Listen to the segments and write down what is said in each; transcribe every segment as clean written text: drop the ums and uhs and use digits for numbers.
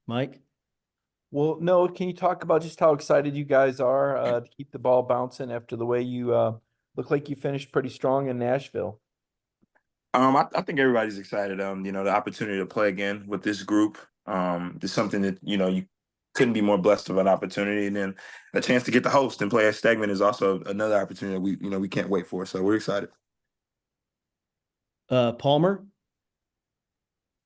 Mike? Well, no, can you talk about just how excited you guys are to keep the ball bouncing after the way you look like you finished pretty strong in Nashville? I think everybody's excited. The opportunity to play again with this group, is something that, you couldn't be more blessed of an opportunity. And then a chance to get the host and play at Stegman is also another opportunity that we can't wait for. So we're excited. Palmer?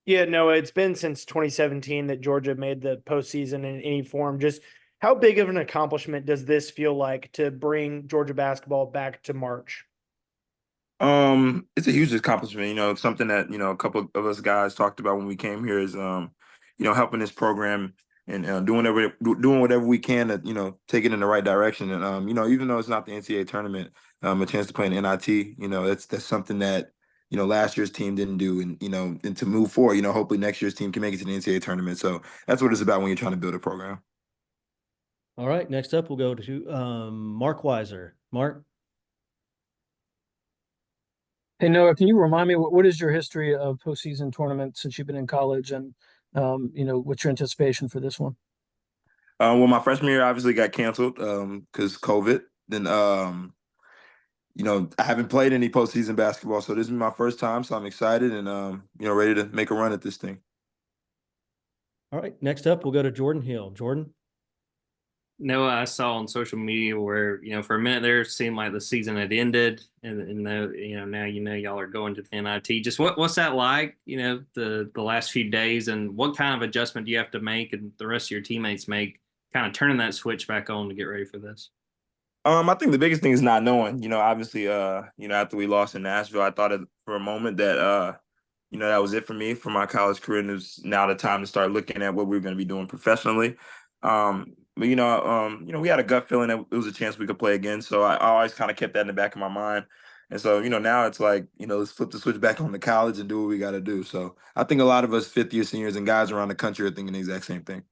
Yeah, no, it's been since 2017 that Georgia made the postseason in any form. Just how big of an accomplishment does this feel like to bring Georgia basketball back to March? It's a huge accomplishment. Something that a couple of us guys talked about when we came here is helping this program and doing whatever we can to take it in the right direction. And even though it's not the NCAA tournament, a chance to play in NIT, that's something that last year's team didn't do, and to move forward, hopefully next year's team can make it to the NCAA tournament. So that's what it's about when you're trying to build a program. All right, next up we'll go to Mark Weiser. Mark? Hey, Noah, can you remind me what is your history of postseason tournament since you've been in college, and what's your anticipation for this one? Well, my freshman year obviously got canceled because COVID. Then I haven't played any postseason basketball, so this is my first time. So I'm excited and ready to make a run at this thing. All right, next up we'll go to Jordan Hill. Jordan? No, I saw on social media where, for a minute there it seemed like the season had ended, and now y'all are going to the NIT. Just what's that like, the last few days, and what kind of adjustment do you have to make and the rest of your teammates make, kind of turning that switch back on to get ready for this? I think the biggest thing is not knowing. Obviously, after we lost in Nashville, I thought for a moment that that was it for me for my college career, and it was now the time to start looking at what we were going to be doing professionally. But we had a gut feeling that it was a chance we could play again. So I always kind of kept that in the back of my mind. And so, now it's like, let's flip the switch back on to college and do what we got to do. So I think a lot of us fifth-year seniors and guys around the country are thinking the exact same thing.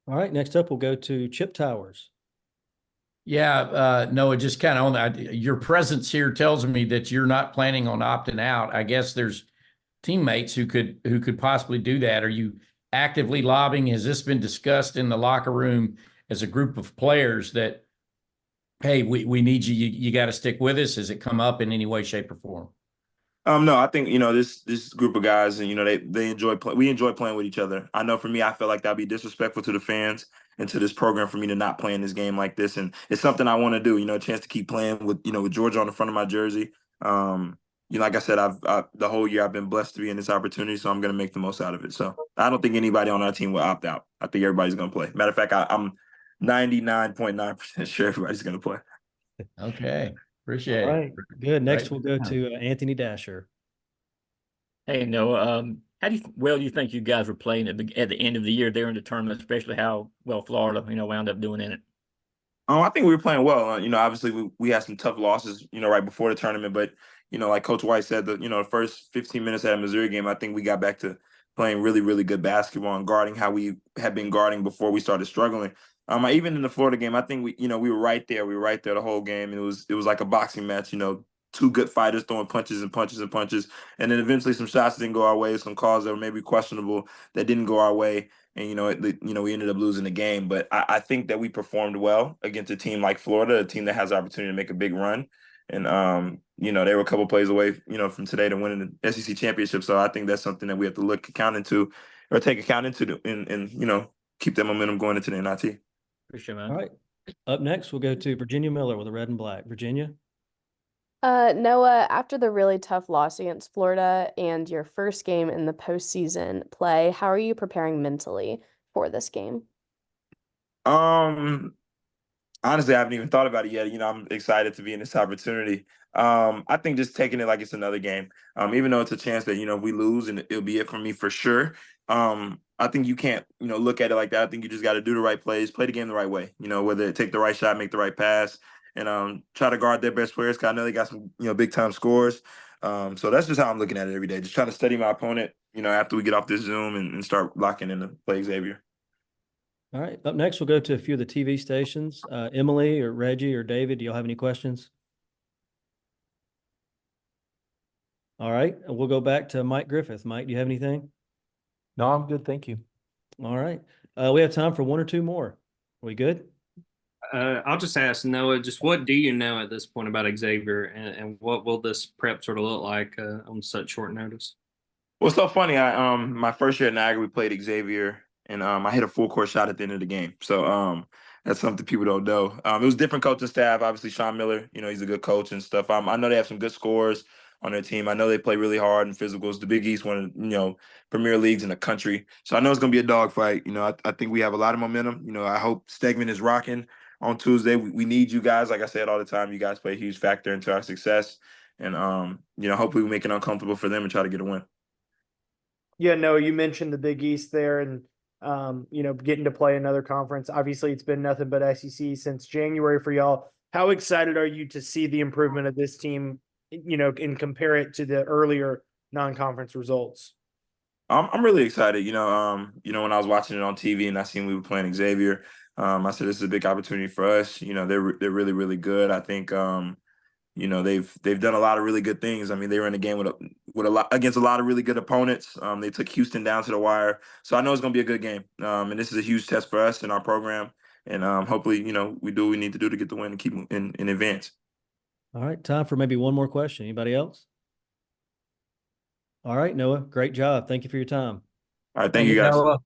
All right, next up we'll go to Chip Towers. Yeah, Noah, just kind of on that, your presence here tells me that you're not planning on opting out. I guess there's teammates who could possibly do that. Are you actively lobbying? Has this been discussed in the locker room as a group of players that, hey, we need you, you got to stick with us? Has it come up in any way, shape, or form? No, I think this group of guys, and we enjoy playing with each other. I know for me, I feel like that'd be disrespectful to the fans and to this program for me to not play in this game like this, and it's something I want to do. A chance to keep playing with with Georgia on the front of my jersey. Like I said, I've the whole year I've been blessed to be in this opportunity, so I'm going to make the most out of it. So I don't think anybody on our team will opt out. I think everybody's going to play. Matter of fact, I'm 99.9% sure everybody's going to play. Okay. Appreciate All it. right, good. Next we'll go to Anthony Dasher. Hey, Noah, how do you think you guys were playing at the end of the year there in the tournament, especially how well Florida, wound up doing in it? I think we were playing well. Obviously we had some tough losses, right before the tournament, but like Coach White said, the first 15 minutes of that Missouri game, I think we got back to playing really, really good basketball and guarding how we had been guarding before we started struggling. Even in the Florida game, I think we were right there. We were right there the whole game. It was like a boxing match. Two good fighters throwing punches and punches and punches, and then eventually some shots didn't go our way. Some calls that were maybe questionable that didn't go our way, and we ended up losing the game. But I think that we performed well against a team like Florida, a team that has the opportunity to make a big run. And they were a couple plays away, from today to winning the SEC championship. So I think that's something that we have to take account into, and keep that momentum going into the NIT. Appreciate it, man. All right, up next we'll go to Virginia Miller with the red and black. Virginia? Noah, after the really tough loss against Florida and your first game in the postseason play, how are you preparing mentally for this game? Honestly, I haven't even thought about it yet. I'm excited to be in this opportunity. I think just taking it like it's another game, even though it's a chance that, we lose and it'll be it for me for sure. I think you can't, look at it like that. I think you just got to do the right plays, play the game the right way, whether take the right shot, make the right pass, and try to guard their best players. Cause I know they got some, big time scores. So that's just how I'm looking at it every day. Just trying to study my opponent, after we get off this Zoom and start locking in to play Xavier. All right, up next we'll go to a few of the TV stations. Emily or Reggie or David, do y'all have any questions? All right, we'll go back to Mike Griffith. Mike, do you have anything? No, I'm good. Thank you. All right. We have time for one or two more. Are we good? I'll just ask Noah, just what do you know at this point about Xavier, and what will this prep sort of look like on such short notice? Well, it's so funny. I my first year at Niagara, we played Xavier, and I hit a full court shot at the end of the game. So that's something people don't know. It was different coaching staff. Obviously, Sean Miller, he's a good coach and stuff. I know they have some good scores on their team. I know they play really hard in physicals. The Big East, one of premier leagues in the country. So I know it's gonna be a dogfight. I think we have a lot of momentum. I hope Stegman is rocking on Tuesday. We need you guys. Like I said all the time, you guys play a huge factor into our success. And hopefully we make it uncomfortable for them and try to get a win. Yeah, no, you mentioned the Big East there and, getting to play another conference. Obviously, it's been nothing but SEC since January for y'all. How excited are you to see the improvement of this team, and compare it to the earlier non-conference results? I'm really excited. When I was watching it on TV and I seen we were playing Xavier, I said this is a big opportunity for us. They're really, really good. I think they've done a lot of really good things. I mean, they were in the game with a lot against a lot of really good opponents. They took Houston down to the wire, so I know it's going to be a good game. And this is a huge test for us in our program. And hopefully, we do what we need to do to get the win and keep in advance. All right. Time for maybe one more question. Anybody else? All right, Noah. Great job. Thank you for your time. All right, thank you guys. Noah.